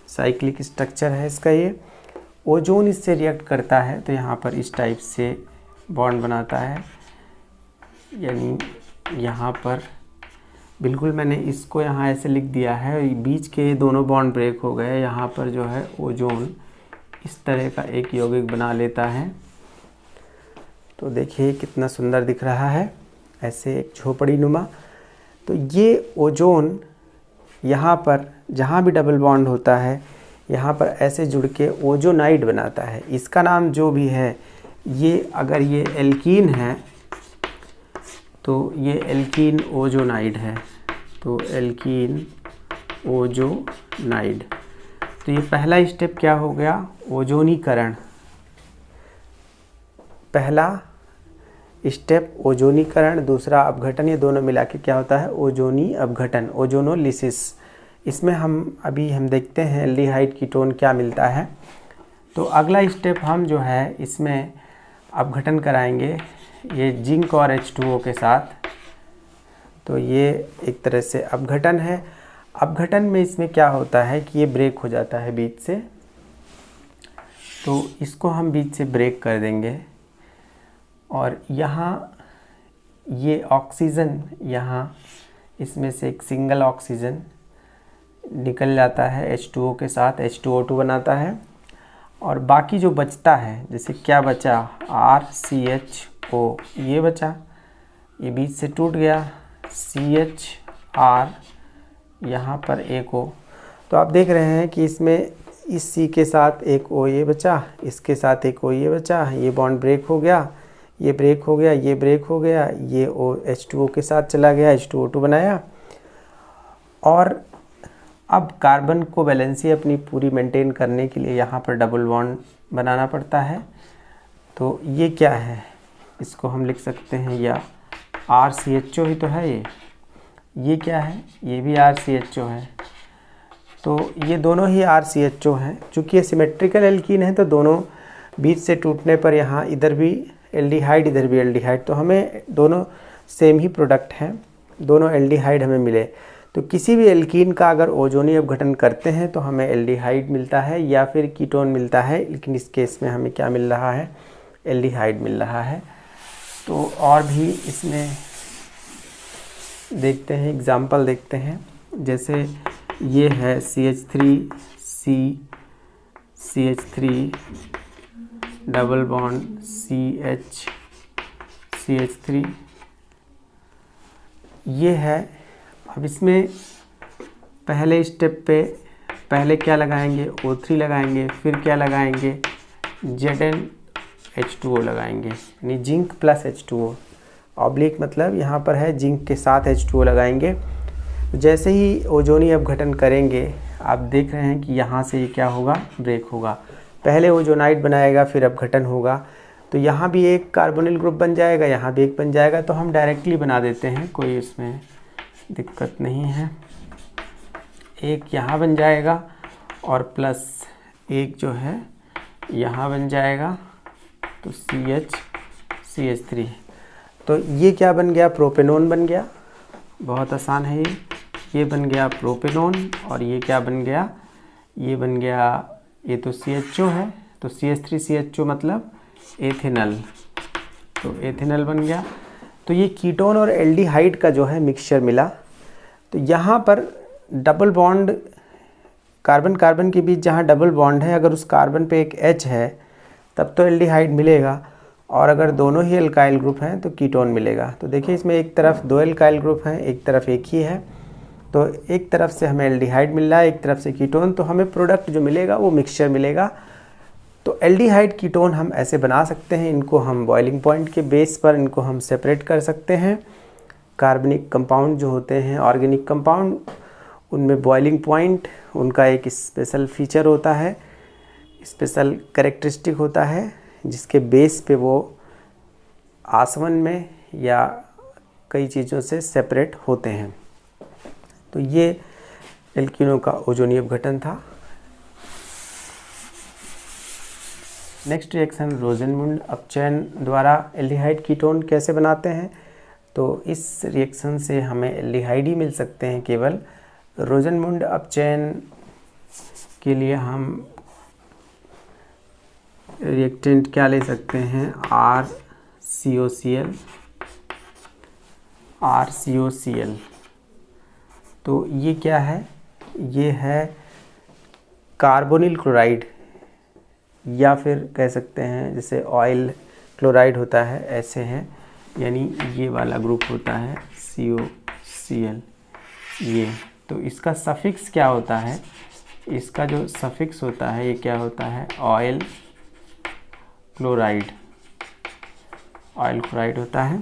साइक्लिक स्ट्रक्चर है इसका, ये ओजोन इससे रिएक्ट करता है तो यहाँ पर इस टाइप से बॉन्ड बनाता है, यानी यहाँ पर बिल्कुल मैंने इसको यहाँ ऐसे लिख दिया है, बीच के दोनों बॉन्ड ब्रेक हो गए। यहाँ पर जो है ओजोन इस तरह का एक यौगिक बना लेता है। तो देखिए कितना सुंदर दिख रहा है, ऐसे एक झोपड़ी नुमा। तो ये ओजोन यहाँ पर जहाँ भी डबल बॉन्ड होता है, यहाँ पर ऐसे जुड़ के ओजोनाइड बनाता है। इसका नाम जो भी है, ये अगर ये एल्कीन है तो ये एल्कीन ओजोनाइड है, तो एल्कीन ओजोनाइड। तो ये पहला स्टेप क्या हो गया, ओजोनीकरण। पहला स्टेप ओजोनीकरण, दूसरा अपघटन, ये दोनों मिला के क्या होता है, ओजोनी अपघटन, ओजोनोलिसिस। इसमें हम देखते हैं एल्डिहाइड कीटोन क्या मिलता है। तो अगला स्टेप हम जो है इसमें अपघटन कराएंगे ये जिंक और H2O के साथ। तो ये एक तरह से अपघटन है। अपघटन में इसमें क्या होता है कि ये ब्रेक हो जाता है बीच से, तो इसको हम बीच से ब्रेक कर देंगे और यहाँ ये ऑक्सीजन, यहाँ इसमें से एक सिंगल ऑक्सीजन निकल जाता है H2O के साथ, H2O2 बनाता है। और बाकी जो बचता है, जैसे क्या बचा, RCHO, ये बचा, ये बीच से टूट गया, CHR, यहाँ पर एक O। तो आप देख रहे हैं कि इसमें इस C के साथ एक O ये बचा, इसके साथ एक O ये बचा, ये बॉन्ड ब्रेक हो गया, ये ब्रेक हो गया, ये ब्रेक हो गया, ये O H2O के साथ चला गया, H2O2 बनाया। और अब कार्बन को वैलेंसी अपनी पूरी मेंटेन करने के लिए यहाँ पर डबल बॉन्ड बनाना पड़ता है। तो ये क्या है, इसको हम लिख सकते हैं, या RCHO ही तो है ये क्या है, ये भी RCHO है। तो ये दोनों ही RCHO हैं। चूँकि ये सिमेट्रिकल एल्कीन है तो दोनों बीच से टूटने पर यहाँ इधर भी एल्डिहाइड, इधर भी एल्डिहाइड, तो हमें दोनों सेम ही प्रोडक्ट हैं, दोनों एल्डिहाइड हमें मिले। तो किसी भी एल्कीन का अगर ओजोनी अपघटन करते हैं तो हमें एल्डिहाइड मिलता है या फिर कीटोन मिलता है, लेकिन इस केस में हमें क्या मिल रहा है, एल्डिहाइड मिल रहा है। तो और भी इसमें देखते हैं, एग्जाम्पल देखते हैं। जैसे ये है CH3 डबल बॉन्ड CH3 ये है। अब इसमें पहले स्टेप पे पहले क्या लगाएंगे, O3 लगाएंगे, फिर क्या लगाएंगे, ZnH2O लगाएंगे, यानी जिंक प्लस H2O ऑब्लिक मतलब यहाँ पर है जिंक के साथ H2O लगाएंगे। जैसे ही ओजोनी अपघटन करेंगे आप देख रहे हैं कि यहाँ से ये क्या होगा, ब्रेक होगा। पहले ओजोनाइड बनाएगा फिर अपघटन होगा, तो यहाँ भी एक कार्बोनिल ग्रुप बन जाएगा, यहाँ भी एक बन जाएगा। तो हम डायरेक्टली बना देते हैं, कोई इसमें दिक्कत नहीं है। एक यहाँ बन जाएगा और प्लस एक जो है यहाँ बन जाएगा, तो CH3। तो ये क्या बन गया, प्रोपेनोन बन गया। बहुत आसान है ये बन गया प्रोपेनोन। और ये क्या बन गया, ये बन गया, ये तो CHO है, तो CH3CHO मतलब एथेनल, तो एथेनल बन गया। तो ये कीटोन और एल्डिहाइड का जो है मिक्सचर मिला। तो यहाँ पर डबल बॉन्ड कार्बन कार्बन के बीच जहाँ डबल बॉन्ड है, अगर उस कार्बन पे एक H है तब तो एल्डिहाइड मिलेगा, और अगर दोनों ही एल्काइल ग्रुप हैं तो कीटोन मिलेगा। तो देखिए इसमें एक तरफ दो एल्काइल ग्रुप हैं, एक तरफ एक ही है, तो एक तरफ से हमें एल्डिहाइड मिल रहा है, एक तरफ से कीटोन, तो हमें प्रोडक्ट जो मिलेगा वो मिक्सचर मिलेगा। तो एल्डिहाइड कीटोन हम ऐसे बना सकते हैं, इनको हम बॉइलिंग पॉइंट के बेस पर इनको हम सेपरेट कर सकते हैं। कार्बनिक कंपाउंड जो होते हैं, ऑर्गेनिक कंपाउंड, उनमें बॉइलिंग पॉइंट उनका एक स्पेशल फीचर होता है, स्पेशल कैरेक्टरिस्टिक होता है, जिसके बेस पे वो आसवन में या कई चीज़ों से सेपरेट होते हैं। तो ये एल्कीनों का ओजोनी अपघटन था। नेक्स्ट रिएक्शन रोज़नमुंड अपचयन द्वारा एल्डिहाइड कीटोन कैसे बनाते हैं। तो इस रिएक्शन से हमें एल्डिहाइड ही मिल सकते हैं केवल। रोज़नमुंड अपचयन के लिए हम रिएक्टेंट क्या ले सकते हैं, RCOCl। तो ये क्या है, ये है कार्बोनिल क्लोराइड, या फिर कह सकते हैं जैसे ऑयल क्लोराइड होता है ऐसे है, यानी ये वाला ग्रुप होता है COCl ये। तो इसका सफिक्स क्या होता है, इसका जो सफिक्स होता है ये क्या होता है, ऑयल क्लोराइड होता है।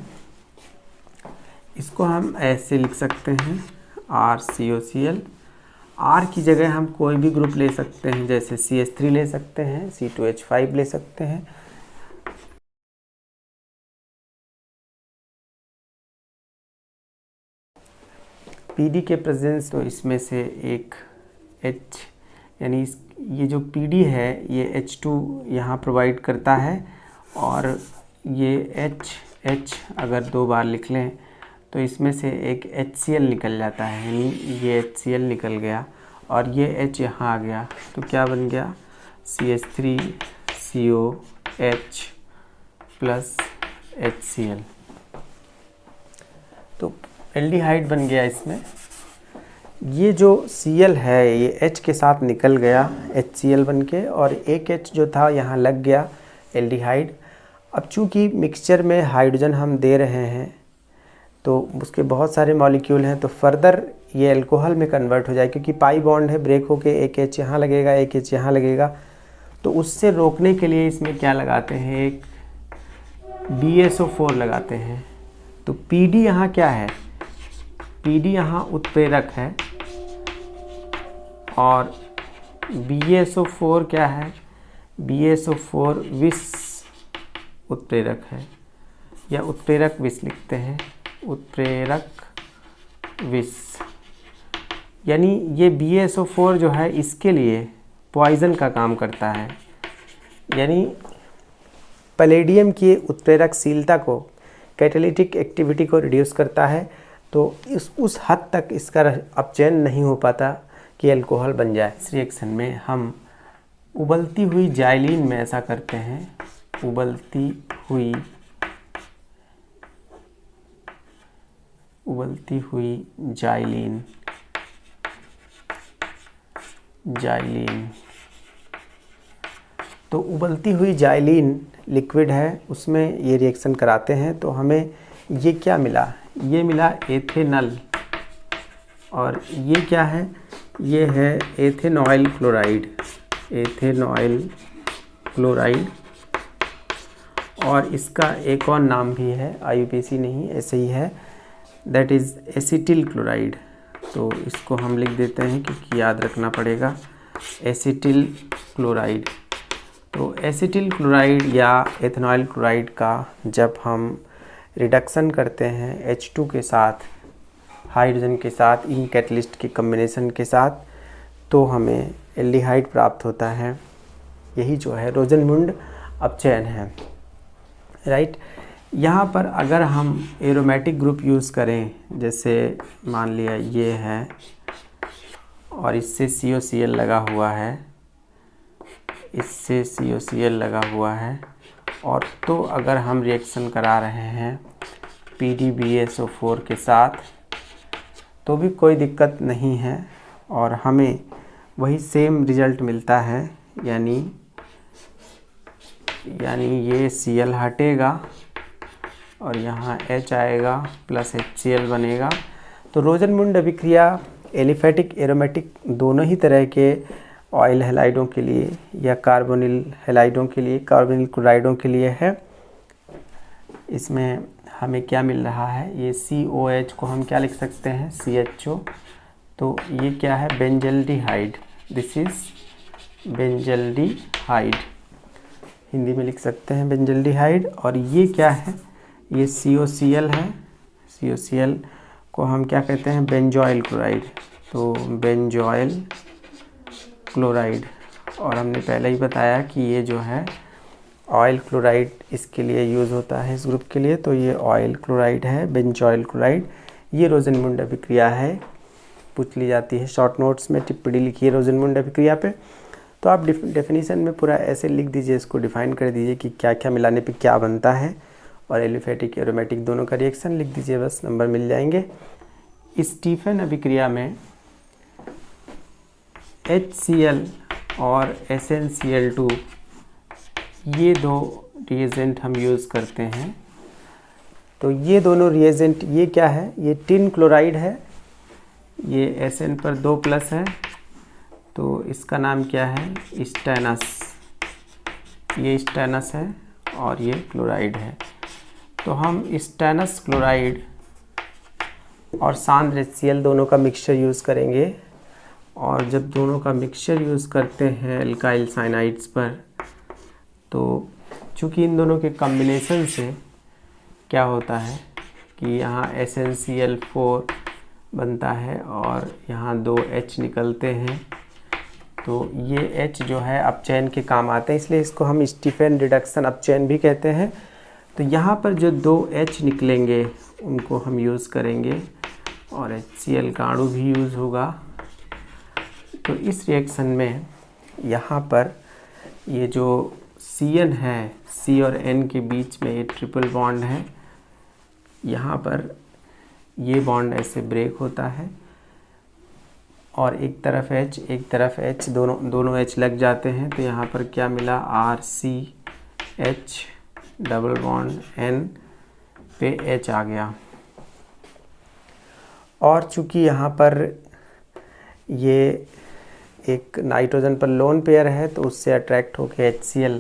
इसको हम ऐसे लिख सकते हैं RCOCl। R की जगह हम कोई भी ग्रुप ले सकते हैं, जैसे CH3 ले सकते हैं, C2H5 ले सकते हैं। PD के प्रेजेंस, तो इसमें से एक H, यानी ये जो PD है ये H2 यहाँ प्रोवाइड करता है, और ये H अगर दो बार लिख लें तो इसमें से एक HCl निकल जाता है, यानी ये HCl निकल गया और ये H यहाँ आ गया, तो क्या बन गया, CH3COH प्लस HCl। तो एल्डिहाइड बन गया इसमें। ये जो Cl है ये H के साथ निकल गया HCl बन के, और एक H जो था यहाँ लग गया एल्डिहाइड। अब चूँकि मिक्सचर में हाइड्रोजन हम दे रहे हैं तो उसके बहुत सारे मॉलिक्यूल हैं, तो फर्दर ये अल्कोहल में कन्वर्ट हो जाए, क्योंकि पाई बॉन्ड है, ब्रेक होके एक H यहाँ लगेगा, एक H यहाँ लगेगा। तो उससे रोकने के लिए इसमें क्या लगाते हैं, एक BSO4 लगाते हैं। तो PD यहाँ क्या है, PD यहाँ उत्प्रेरक है, और BSO4 क्या है, BSO4 विष उत्प्रेरक है, या उत्प्रेरक विष लिखते हैं, उत्प्रेरक विष। यानी ये BSO4 जो है इसके लिए पॉइजन का काम करता है, यानी पैलेडियम की उत्प्रेरकशीलता को, कैटालिटिक एक्टिविटी को रिड्यूस करता है। तो उस हद तक इसका अपचयन नहीं हो पाता कि अल्कोहल बन जाए। इस रिएक्शन में हम उबलती हुई जाइलिन में ऐसा करते हैं, उबलती हुई जाइलिन तो उबलती हुई जाइलिन लिक्विड है, उसमें ये रिएक्शन कराते हैं तो हमें ये क्या मिला, ये मिला एथेनॉल, और ये क्या है, ये है एथेनॉइल क्लोराइड, और इसका एक और नाम भी है, IUPAC नहीं ऐसे ही है, दैट इज़ एसिटिल क्लोराइड। तो इसको हम लिख देते हैं क्योंकि याद रखना पड़ेगा, एसिटिल क्लोराइड। तो एसिटिल क्लोराइड या एथेनॉइल क्लोराइड का जब हम रिडक्शन करते हैं H2 के साथ, हाइड्रोजन के साथ, इन कैटलिस्ट के कम्बिनेशन के साथ, तो हमें एल्डिहाइड प्राप्त होता है। यही जो है रोजनमुंड अपचयन है, राइट। यहाँ पर अगर हम एरोमेटिक ग्रुप यूज़ करें, जैसे मान लिया ये है और इससे COCl लगा हुआ है, इससे COCl लगा हुआ है, और तो अगर हम रिएक्शन करा रहे हैं PDBSO4 के साथ तो भी कोई दिक्कत नहीं है और हमें वही सेम रिजल्ट मिलता है, यानी ये Cl हटेगा और यहाँ H आएगा प्लस HCl बनेगा। तो रोजनमुंड अभिक्रिया एलिफैटिक एरोमेटिक दोनों ही तरह के ऑयल हैलाइडों के लिए या कार्बोनिल हैलाइडों के लिए, कार्बोनिल क्लोराइडों के लिए है। इसमें हमें क्या मिल रहा है, ये COH को हम क्या लिख सकते हैं, CHO। तो ये क्या है, benzaldehyde, this is benzaldehyde, Hindi में लिख सकते हैं बेंजल्डिहाइड। और ये क्या है, ये COCl है, COCl को हम क्या कहते हैं, बेंजॉइल क्लोराइड। तो बेंजॉइल क्लोराइड, और हमने पहले ही बताया कि ये जो है ऑयल क्लोराइड इसके लिए यूज़ होता है, इस ग्रुप के लिए। तो ये ऑयल क्लोराइड है, बेंजॉइल क्लोराइड। ये रोजनमुंड अभिक्रिया है, पूछ ली जाती है शॉर्ट नोट्स में, टिप्पणी लिखिए रोजनमुंड अभिक्रिया पे। तो आप डेफिनेशन में पूरा ऐसे लिख दीजिए, इसको डिफाइन कर दीजिए कि क्या क्या मिलाने पे क्या बनता है, और एलिफैटिक एरोमेटिक दोनों का रिएक्शन लिख दीजिए, बस नंबर मिल जाएंगे। स्टीफन अभिक्रिया में HCl और SnCl2 ये दो रिएजेंट हम यूज़ करते हैं। तो ये दोनों रिएजेंट, ये क्या है, ये टिन क्लोराइड है, ये Sn पर 2 प्लस है, तो इसका नाम क्या है, स्टेनस। ये स्टेनस है और ये क्लोराइड है। तो हम स्टेनस क्लोराइड और सांद्र HCl दोनों का मिक्सचर यूज़ करेंगे, और जब दोनों का मिक्सचर यूज़ करते हैं एल्काइल साइनाइड्स पर, तो चूँकि इन दोनों के कॉम्बिनेशन से क्या होता है कि यहाँ SnCl4 बनता है और यहाँ 2 H निकलते हैं, तो ये H जो है अपचयन के काम आते हैं, इसलिए इसको हम स्टीफन रिडक्शन अपचयन भी कहते हैं। तो यहाँ पर जो 2 H निकलेंगे उनको हम यूज़ करेंगे, और HCl का अणु भी यूज़ होगा। तो इस रिएक्शन में यहाँ पर ये जो Cn है, C और N के बीच में ये ट्रिपल बॉन्ड है, यहाँ पर ये बॉन्ड ऐसे ब्रेक होता है और एक तरफ H एक तरफ H, दोनों H लग जाते हैं। तो यहाँ पर क्या मिला, RCH डबल बॉन्ड N पे H आ गया। और चूँकि यहाँ पर ये एक नाइट्रोजन पर लोन पेयर है, तो उससे अट्रैक्ट होके HCl,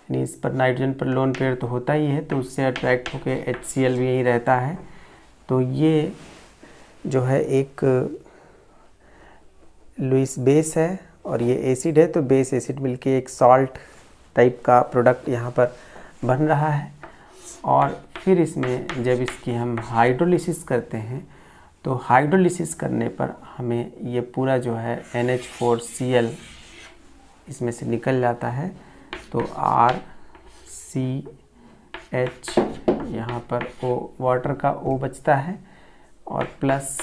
यानी इस पर नाइट्रोजन पर लोन पेयर तो होता ही है, तो उससे अट्रैक्ट होके HCl भी यहीं रहता है। तो ये जो है एक लुईस बेस है और ये एसिड है, तो बेस एसिड मिलके एक सॉल्ट टाइप का प्रोडक्ट यहाँ पर बन रहा है। और फिर इसमें जब इसकी हम हाइड्रोलिसिस करते हैं, तो हाइड्रोलिसिस करने पर हमें ये पूरा जो है NH4Cl इसमें से निकल जाता है। तो RCH यहाँ पर O, वाटर का O बचता है, और प्लस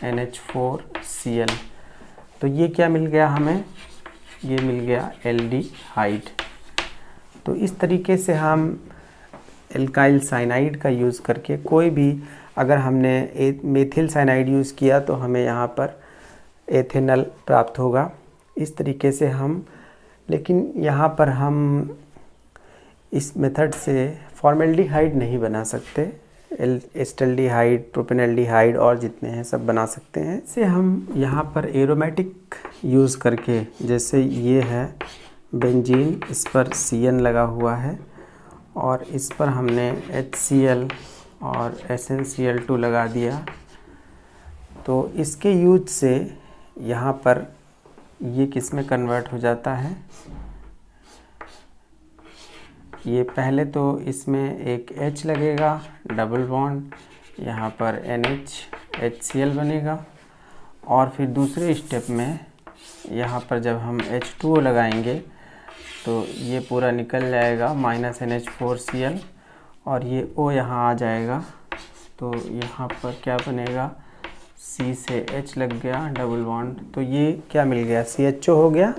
NH4Cl। तो ये क्या मिल गया हमें, ये मिल गया एल्डिहाइड। तो इस तरीके से हम एल्काइल साइनाइड का यूज़ करके कोई भी, अगर हमने मेथिल साइनाइड यूज़ किया तो हमें यहाँ पर एथेनॉल प्राप्त होगा। इस तरीके से हम, लेकिन यहाँ पर हम इस मेथड से फॉर्मेल्डिहाइड नहीं बना सकते। एस्टल्डिहाइड, प्रोपेनल्डिहाइड और जितने हैं सब बना सकते हैं। इसे हम यहाँ पर एरोमेटिक यूज़ करके, जैसे ये है बेंजीन, इस पर CN लगा हुआ है और इस पर हमने HCl और SnCl2 लगा दिया। तो इसके यूज से यहाँ पर ये किस में कन्वर्ट हो जाता है, ये पहले तो इसमें एक H लगेगा, डबल बॉन्ड, यहाँ पर NH बनेगा और फिर दूसरे स्टेप में यहाँ पर जब हम H2O लगाएंगे तो ये पूरा निकल जाएगा -NH4Cl और ये O यहाँ आ जाएगा। तो यहाँ पर क्या बनेगा, C से H लग गया, डबल बॉन्ड, तो ये क्या मिल गया, CHO हो गया।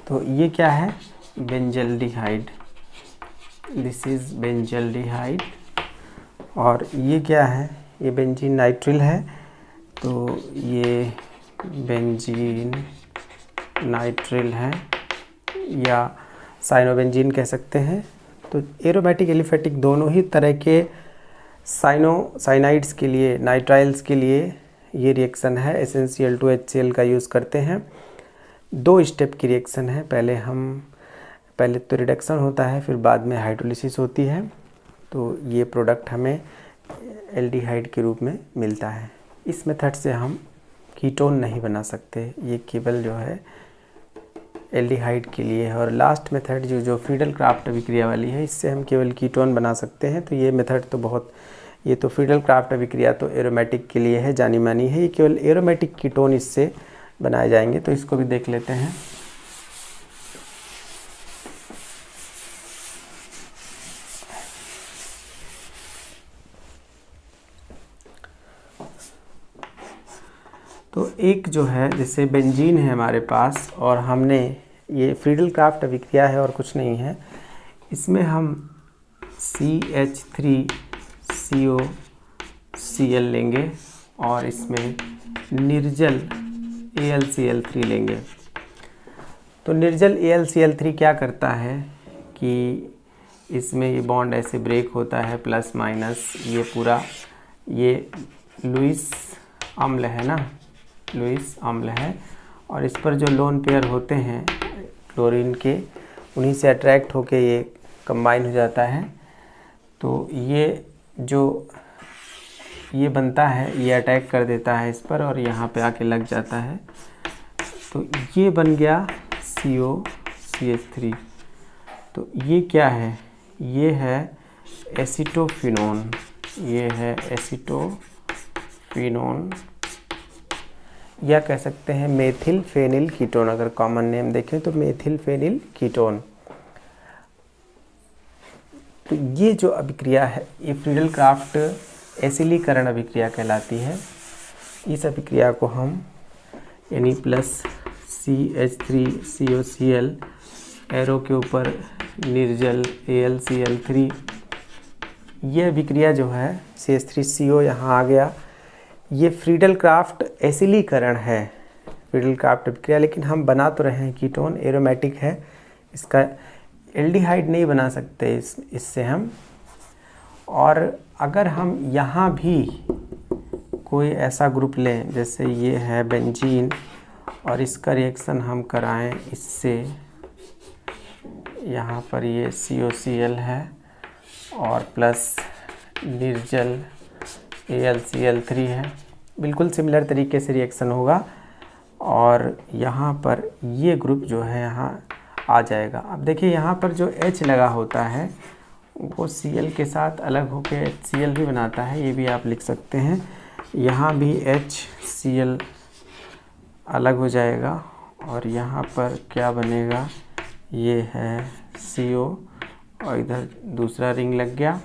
तो ये क्या है, बेंजल्डिहाइड, दिस इज़ बेंजल्डिहाइड। और ये क्या है, ये बेंजीन नाइट्रिल है, तो ये बेंजीन नाइट्रिल है या साइनोबेंजीन कह सकते हैं। तो एरोमेटिक एलिफेटिक दोनों ही तरह के साइनाइड्स के लिए, नाइट्राइल्स के लिए ये रिएक्शन है। SnCl2 HCl का यूज़ करते हैं। 2 स्टेप की रिएक्शन है, पहले तो रिडक्शन होता है, फिर बाद में हाइड्रोलिसिस होती है। तो ये प्रोडक्ट हमें एल्डिहाइड के रूप में मिलता है। इस मेथड से हम कीटोन नहीं बना सकते, ये केवल जो है एल्डिहाइड के लिए है। और लास्ट मेथड जो फ्रीडल क्राफ्ट अभिक्रिया वाली है, इससे हम केवल कीटोन बना सकते हैं। तो ये मेथड तो बहुत, ये तो फ्रीडल क्राफ्ट अभिक्रिया तो एरोमेटिक के लिए है, जानी मानी है। ये केवल एरोमेटिक कीटोन इससे बनाए जाएंगे, तो इसको भी देख लेते हैं। तो एक जो है, जैसे बेंजीन है हमारे पास और हमने, ये फ्रीडल क्राफ्ट अभिक्रिया है और कुछ नहीं है, इसमें हम CH3COCl लेंगे और इसमें निर्जल AlCl3 लेंगे। तो निर्जल AlCl3 क्या करता है कि इसमें ये बॉन्ड ऐसे ब्रेक होता है, प्लस माइनस, ये पूरा, ये लुईस अम्ल है ना, लुईस अम्ल है, और इस पर जो लोन पेयर होते हैं क्लोरीन के, उन्हीं से अट्रैक्ट होके ये कंबाइन हो जाता है। तो ये जो ये बनता है, ये अटैक कर देता है इस पर और यहाँ पे आके लग जाता है। तो ये बन गया COCH3। तो ये क्या है, ये है एसीटोफिनोन, ये है एसीटोफिनोन, या कह सकते हैं मेथिल फेनिल कीटोन। अगर कॉमन नेम देखें तो मेथिल फेनिल कीटोन। तो ये जो अभिक्रिया है, ये फ्रीडल क्राफ्ट एसिलीकरण अभिक्रिया कहलाती है। इस अभिक्रिया को हम यानी प्लस CH3COCl, एरो के ऊपर निर्जल AlCl3, ये अभिक्रिया जो है CH3CO यहाँ आ गया। ये फ्रीडल क्राफ्ट एसिलीकरण है, फ्रीडल क्राफ्ट अभिक्रिया, लेकिन हम बना तो रहे हैं कीटोन, एरोमेटिक है, इसका एल्डिहाइड नहीं बना सकते इससे हम। और अगर हम यहाँ भी कोई ऐसा ग्रुप लें, जैसे ये है बेंजीन, और इसका रिएक्शन हम कराएं इससे, यहाँ पर ये COCl है और प्लस निर्जल AlCl3 है, बिल्कुल सिमिलर तरीके से रिएक्शन होगा और यहाँ पर ये ग्रुप जो है यहाँ आ जाएगा। अब देखिए यहाँ पर जो H लगा होता है वो Cl के साथ अलग होकर HCl भी बनाता है, ये भी आप लिख सकते हैं। यहाँ भी HCl अलग हो जाएगा और यहाँ पर क्या बनेगा, ये है CO और इधर दूसरा रिंग लग गया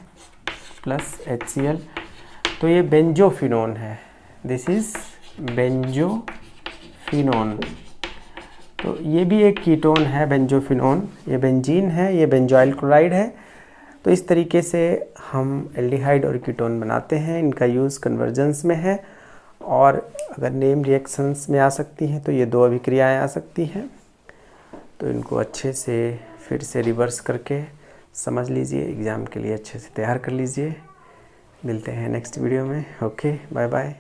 प्लस HCl। तो ये बेंजोफिनोन है, दिस इज़ बेंजोफिनोन। तो ये भी एक कीटोन है बेंजोफिनोन, ये बेंजीन है, ये बेंजोइल क्लोराइड है। तो इस तरीके से हम एल्डिहाइड और कीटोन बनाते हैं। इनका यूज़ कन्वर्जेंस में है, और अगर नेम रिएक्शंस में आ सकती हैं तो ये 2 अभिक्रियाएं आ सकती हैं। तो इनको अच्छे से फिर से रिवर्स करके समझ लीजिए, एग्ज़ाम के लिए अच्छे से तैयार कर लीजिए। मिलते हैं नेक्स्ट वीडियो में। Okay, bye bye.